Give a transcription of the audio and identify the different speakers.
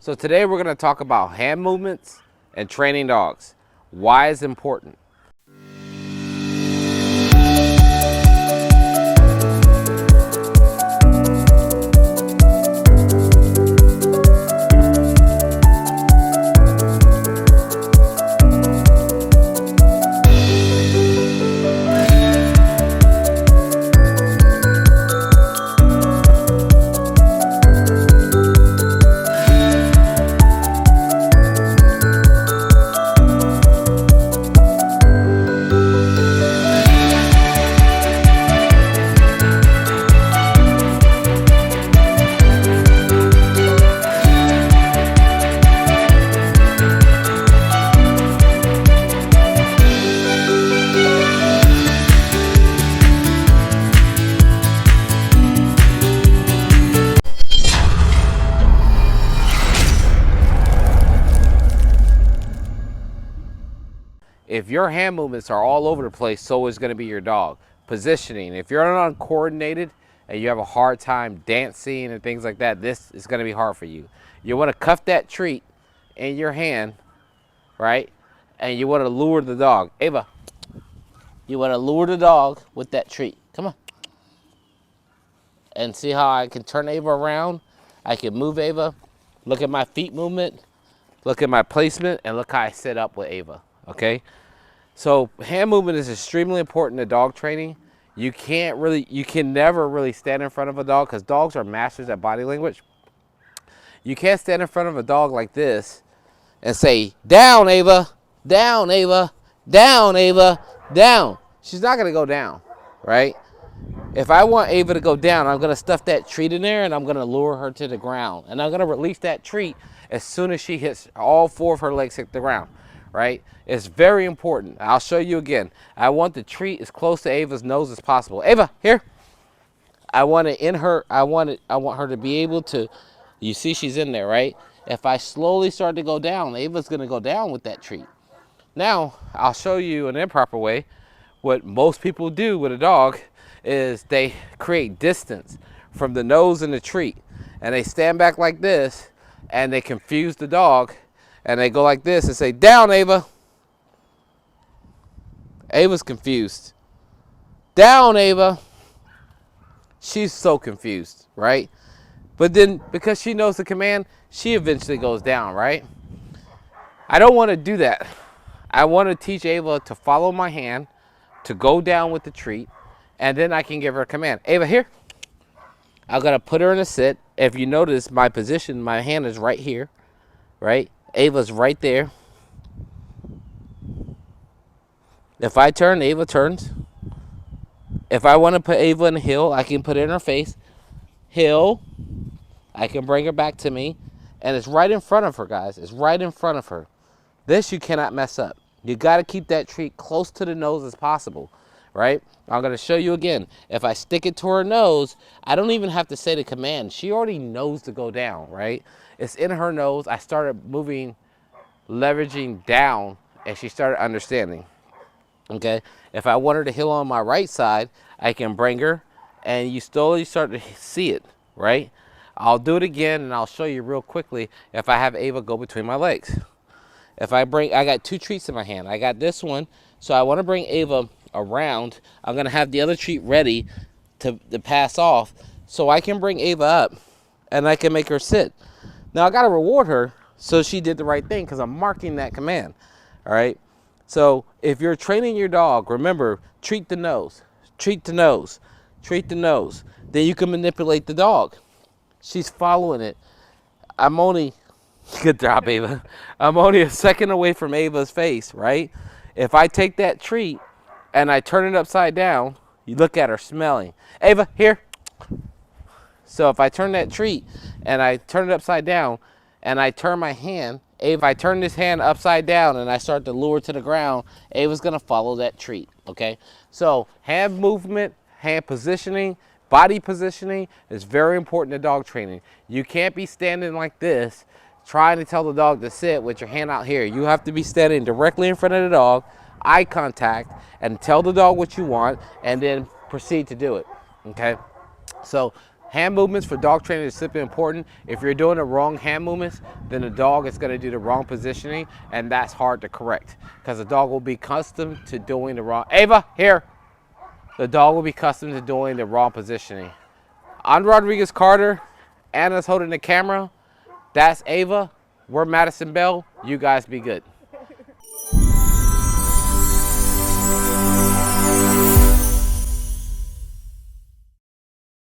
Speaker 1: So today we're going to talk about hand movements and training dogs. Why is important? If your hand movements are all over the place, so is going to be your dog. Positioning. If you're uncoordinated and you have a hard time dancing and things like that, this is going to be hard for you. You want to cuff that treat in your hand, right? And you want to lure the dog. Ava, you want to lure the dog with that treat. Come on. And see how I can turn Ava around? I can move Ava. Look at my feet movement. Look at my placement, and look how I set up with Ava, okay? So hand movement is extremely important to dog training. You can never really stand in front of a dog because dogs are masters at body language. You can't stand in front of a dog like this and say, down, Ava, down, Ava, down, Ava, down. She's not gonna go down, right? If I want Ava to go down, I'm gonna stuff that treat in there and I'm gonna lure her to the ground. And I'm gonna release that treat as soon as she hits, all four of her legs hit the ground, right? It's very important. I'll show you again. I want the treat as close to Ava's nose as possible. Ava, here. I want it in her, I want her to be able to, you see she's in there, right? If I slowly start to go down, Ava's gonna go down with that treat. Now, I'll show you an improper way. What most people do with a dog is they create distance from the nose and the treat. And they stand back like this, and they confuse the dog, and they go like this and say, down, Ava. Ava's confused. Down, Ava. She's so confused, right? But then, because she knows the command, she eventually goes down, right? I don't want to do that. I want to teach Ava to follow my hand, to go down with the treat, and then I can give her a command. Ava, here. I'm going to put her in a sit. If you notice my position, my hand is right here, right? Ava's right there. If I turn, Ava turns. If I want to put Ava in a hill, I can put it in her face. Hill. I can bring her back to me. And it's right in front of her, guys. It's right in front of her. This you cannot mess up. You got to keep that treat close to the nose as possible, right? I'm going to show you again. If I stick it to her nose, I don't even have to say the command. She already knows to go down, right? It's in her nose. I started moving, leveraging down, and she started understanding, okay? If I want her to heel on my right side, I can bring her, and you slowly start to see it, right? I'll do it again, and I'll show you real quickly if I have Ava go between my legs. If I got two treats in my hand. I got this one, so I want to bring Ava around. I'm going to have the other treat ready to pass off, so I can bring Ava up, and I can make her sit. Now, I got to reward her, so she did the right thing, because I'm marking that command, all right? So, if you're training your dog, remember, treat the nose, treat the nose, treat the nose. Then you can manipulate the dog. She's following it. Good job, Ava. I'm only a second away from Ava's face, right? If I take that treat and I turn it upside down, you look at her smelling. Ava, here. So if I turn that treat and I turn it upside down and I turn my hand, if I turn this hand upside down and I start to lure to the ground, Ava's going to follow that treat, okay? So hand movement, hand positioning, body positioning is very important to dog training. You can't be standing like this trying to tell the dog to sit with your hand out here. You have to be standing directly in front of the dog, eye contact, and tell the dog what you want, and then proceed to do it, okay? So Hand movements for dog training is simply important. If you're doing the wrong hand movements, then the dog is going to do the wrong positioning, and that's hard to correct because the dog will be accustomed to doing the wrong. Ava, here. The dog will be accustomed to doing the wrong positioning. I'm Rodriguez Carter. Anna's holding the camera. That's Ava. We're Madison Bell. You guys be good.